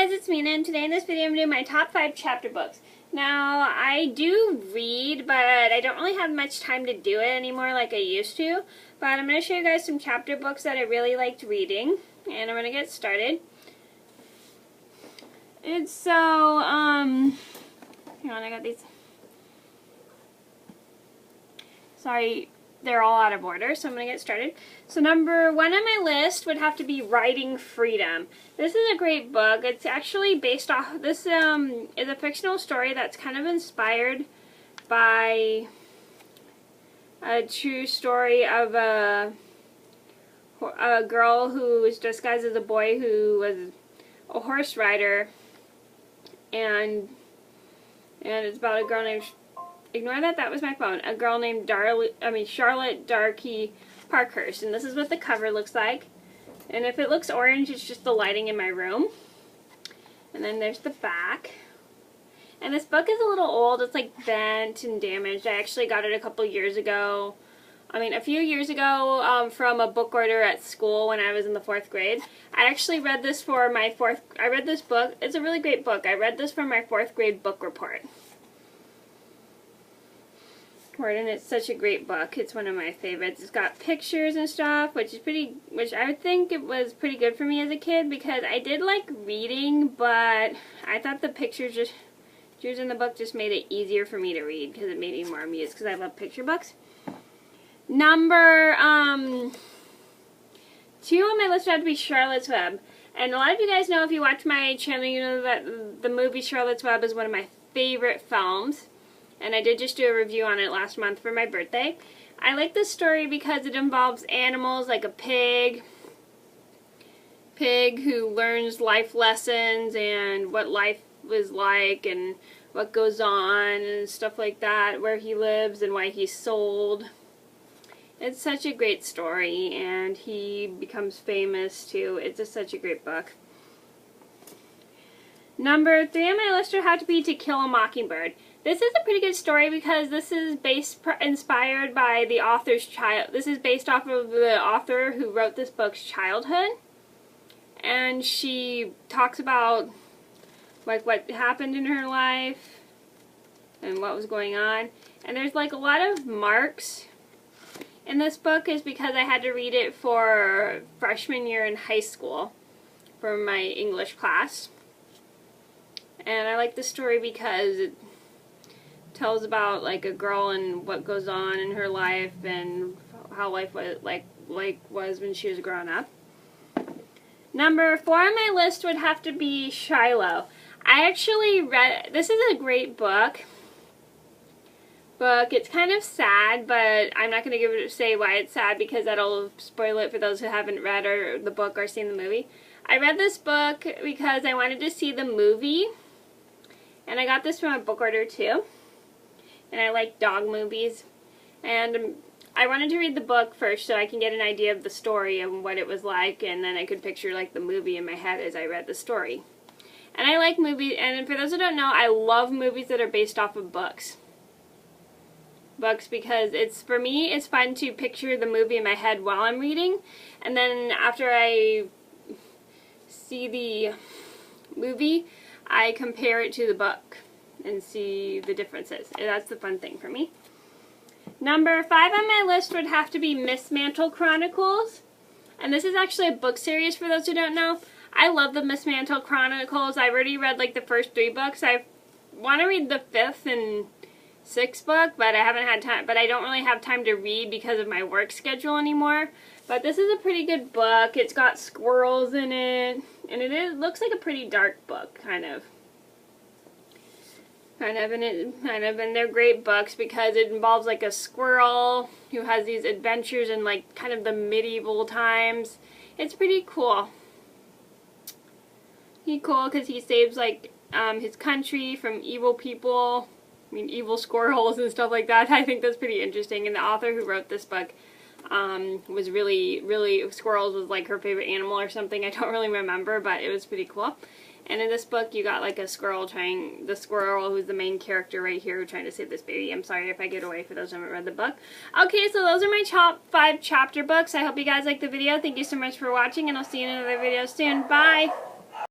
guys, it's Mina, and today in this video I'm doing my top 5 chapter books. Now, I do read, but I don't really have much time to do it anymore like I used to. But I'm going to show you guys some chapter books that I really liked reading, and I'm going to get started. It's so, hang on, I got these. Sorry, they're all out of order, so I'm going to get started. So number 1 on my list would have to be Writing Freedom. This is a great book. It's actually based off, this is a fictional story that's kind of inspired by a true story of a girl who was disguised as a boy who was a horse rider, and it's about a girl named, ignore that, that was my phone, a girl named Charlotte Darky Parkhurst, and this is what the cover looks like. And if it looks orange, it's just the lighting in my room. And then there's the back. And this book is a little old. It's like bent and damaged. I actually got it a couple years ago. A few years ago from a book order at school when I was in the 4th grade. I actually read this for my I read this book. It's a really great book. I read this for my 4th grade book report. And it's such a great book. It's one of my favorites. It's got pictures and stuff, which I would think it was pretty good for me as a kid because I did like reading, but I thought the pictures in the book just made it easier for me to read because it made me more amused because I love picture books. Number 2 on my list would have to be Charlotte's Web. And a lot of you guys know, if you watch my channel, you know that the movie Charlotte's Web is one of my favorite films. And I did just do a review on it last month for my birthday. I like this story because it involves animals like a pig who learns life lessons and what life is like and what goes on and stuff like that, where he lives and why he's sold. It's such a great story, and he becomes famous too. It's just such a great book. Number 3 on my list would have to be To Kill a Mockingbird. This is a pretty good story because this is inspired by the author's child. This is based off of the author who wrote this book's childhood, and she talks about like what happened in her life and what was going on. And there's like a lot of marks in this book, is because I had to read it for freshman year in high school for my English class. And I like the story because it tells about like a girl and what goes on in her life and how life was was when she was growing up. Number 4 on my list would have to be Shiloh. I actually read, this is a great book. It's kind of sad, but I'm not going to say why it's sad because that'll spoil it for those who haven't read the book or seen the movie. I read this book because I wanted to see the movie, and I got this from a book order too. And I like dog movies, and I wanted to read the book first so I can get an idea of the story and what it was like, and then I could picture like the movie in my head as I read the story. And I like movies, and for those who don't know, I love movies that are based off of books. Because for me, it's fun to picture the movie in my head while I'm reading, and then after I see the movie, I compare it to the book and see the differences. And that's the fun thing for me. Number 5 on my list would have to be Miss Mantle Chronicles. And this is actually a book series for those who don't know. I love the Miss Mantle Chronicles. I've already read like the first 3 books. I want to read the 5th and 6th book, but I haven't had time. But I don't really have time to read because of my work schedule anymore. But this is a pretty good book. It's got squirrels in it. And it looks like a pretty dark book, kind of. And they're great books because it involves like a squirrel who has these adventures in like kind of the medieval times. It's pretty cool. He's cool because he saves like his country from evil people. Evil squirrels and stuff like that. I think that's pretty interesting. And the author who wrote this book was really, squirrels was like her favorite animal or something. I don't really remember, but it was pretty cool. And in this book, you got like a squirrel the squirrel who's the main character right here trying to save this baby. I'm sorry if I get away for those who haven't read the book. Okay, so those are my top 5 chapter books. I hope you guys liked the video. Thank you so much for watching, and I'll see you in another video soon. Bye!